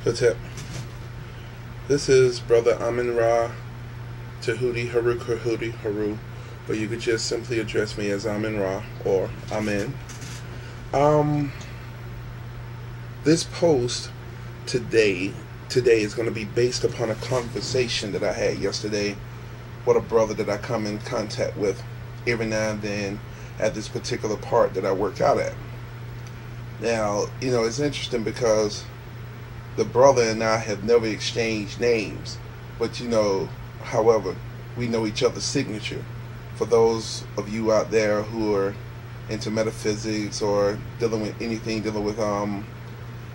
Hotep. This is Brother Amin Ra Tahuti Haru Kahudi Haru, or you could just simply address me as Amin Ra or Amin. This post today is going to be based upon a conversation that I had yesterday with a brother that I come in contact with every now and then at this particular part that I work out at. Now, it's interesting because the brother and I have never exchanged names, but however, we know each other's signature. For those of you out there who are into metaphysics or dealing with anything dealing with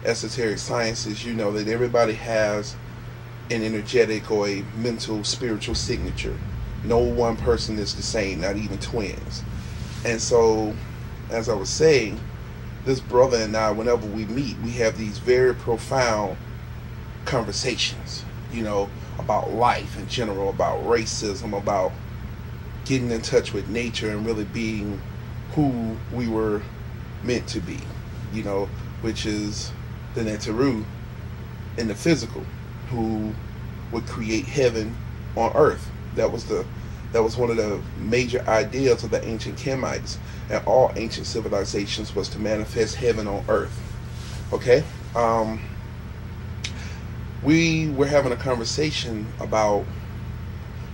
esoteric sciences, you know that everybody has an energetic or a mental spiritual signature. No one person is the same, not even twins. And so, as I was saying, this brother and I, whenever we meet, we have these very profound conversations, about life in general, about racism, about getting in touch with nature and really being who we were meant to be, which is the Neteru in the physical, who would create heaven on earth. That was one of the major ideas of the ancient Kemites and all ancient civilizations, was to manifest heaven on earth. Okay? We were having a conversation about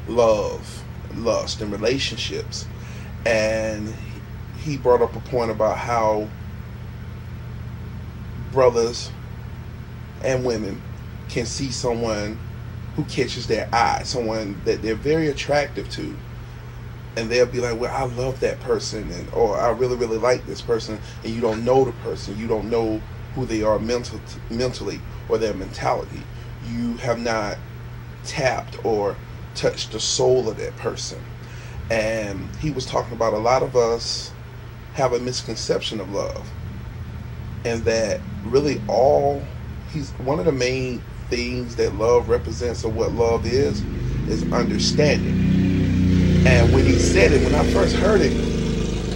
love, lust, and relationships, and he brought up a point about how brothers and women can see someone who catches their eye, someone that they're very attractive to, and they'll be like, well, I love that person, or I really, really like this person, and you don't know the person, you don't know who they are mentally or their mentality. You have not tapped or touched the soul of that person. And he was talking about a lot of us have a misconception of love, and that really he's one of the main things that love represents, or what love is understanding. And when he said it, when I first heard it,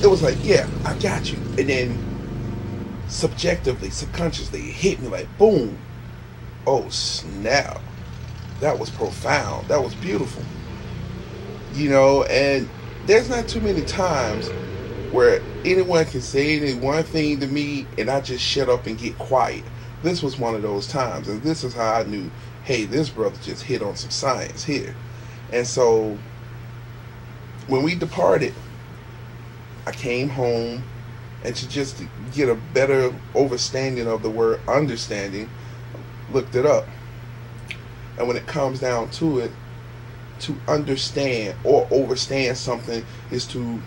it was like, yeah, I got you. And then subjectively, subconsciously, it hit me like, boom. Oh, snap. That was profound. That was beautiful. And there's not too many times where anyone can say any one thing to me and I just shut up and get quiet. This was one of those times, and this is how I knew, hey, this brother just hit on some science here. And so when we departed, I came home, and to just get a better understanding of the word understanding, looked it up. And when it comes down to it, to understand or overstand something is to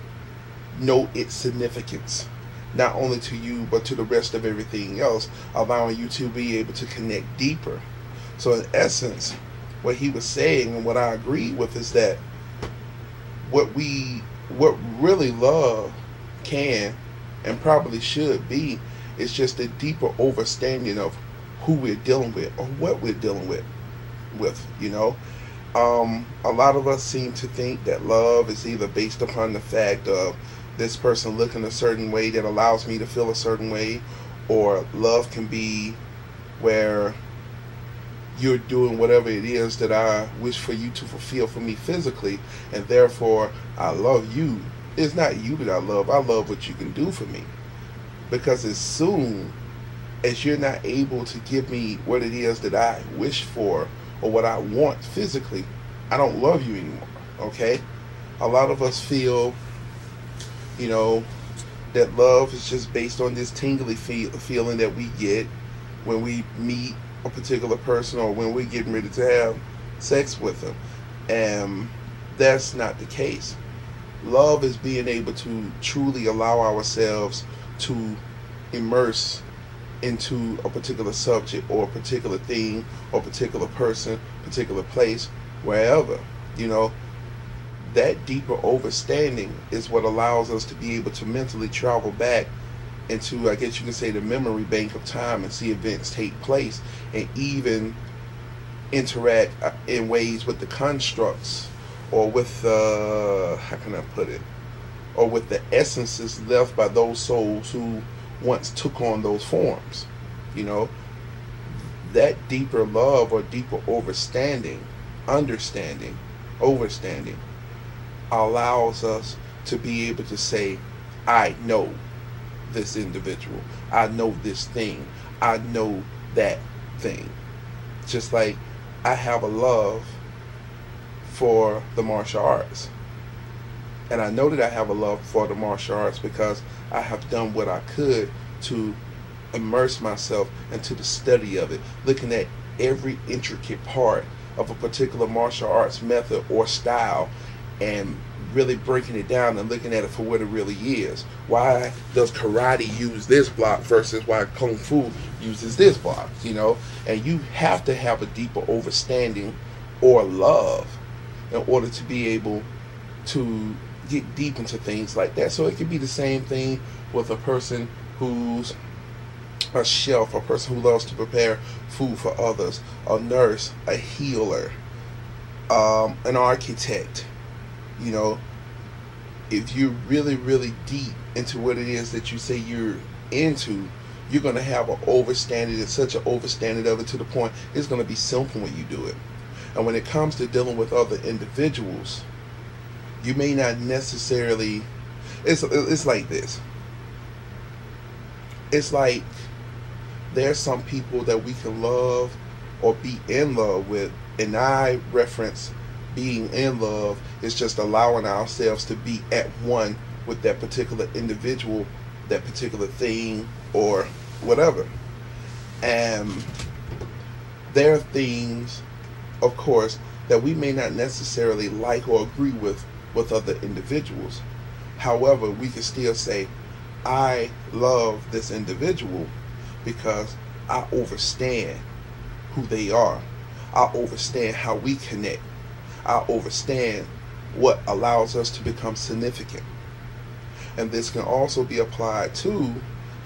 know its significance, not only to you but to the rest of everything else, allowing you to be able to connect deeper. So in essence, what he was saying, and what I agreed with, is that what really love can and probably should be is just a deeper understanding of who we're dealing with or what we're dealing with. A lot of us seem to think that love is either based upon the fact of this person looking a certain way that allows me to feel a certain way, or love can be where you're doing whatever it is that I wish for you to fulfill for me physically, and therefore I love you. It's not you that I love what you can do for me. Because as soon as you're not able to give me what it is that I wish for or what I want physically, I don't love you anymore. Okay? A lot of us feel that love is just based on this tingly feeling that we get when we meet a particular person, or when we're getting ready to have sex with them. And that's not the case. Love is being able to truly allow ourselves to immerse into a particular subject or a particular thing or particular person, particular place, wherever. That deeper understanding is what allows us to be able to mentally travel back into, I guess you can say, the memory bank of time, and see events take place, and even interact in ways with the constructs, or with how can I put it, or with the essences left by those souls who once took on those forms. that deeper love or deeper overstanding allows us to be able to say, I know this individual, I know this thing, I know that thing. Just like I have a love for the martial arts. And I know that I have a love for the martial arts because I have done what I could to immerse myself into the study of it, looking at every intricate part of a particular martial arts method or style, and really breaking it down and looking at it for what it really is. Why does karate use this block versus why kung fu uses this block? And you have to have a deeper understanding or love in order to be able to get deep into things like that. So it could be the same thing with a person who's a chef, a person who loves to prepare food for others, a nurse, a healer, an architect. If you're really, really deep into what it is that you say you're into, you're going to have an overstanding. It's such an overstanding of it to the point it's going to be simple when you do it. And when it comes to dealing with other individuals, you may not necessarily, it's like this. It's like there's some people that we can love or be in love with, and I reference being in love is just allowing ourselves to be at one with that particular individual, that particular thing, or whatever. And there are things, of course, that we may not necessarily like or agree with other individuals. However, we can still say, I love this individual because I understand who they are. I understand how we connect. I understand what allows us to become significant. And this can also be applied to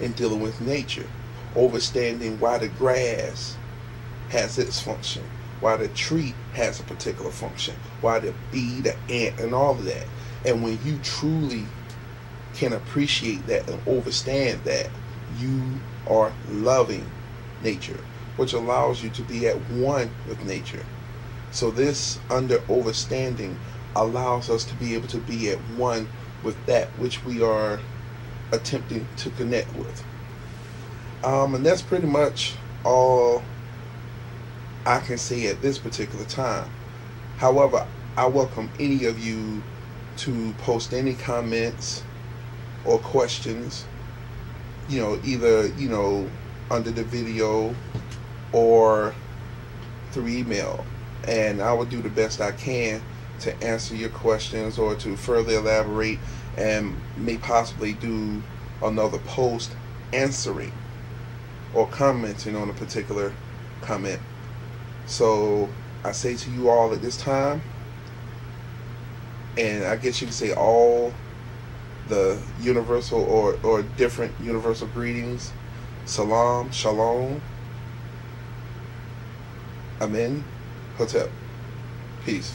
in dealing with nature. Understanding why the grass has its function, why the tree has a particular function, why the bee, the ant, and all of that. And when you truly can appreciate that and understand that, you are loving nature, which allows you to be at one with nature. So this understanding allows us to be able to be at one with that which we are attempting to connect with. And that's pretty much all I can say at this particular time. However, I welcome any of you to post any comments or questions, either, under the video or through email. And I will do the best I can to answer your questions or to further elaborate, and may possibly do another post answering or commenting on a particular comment. So I say to you all at this time, and I guess you can say all the universal or different universal greetings: salam, shalom, amen, hotep, peace.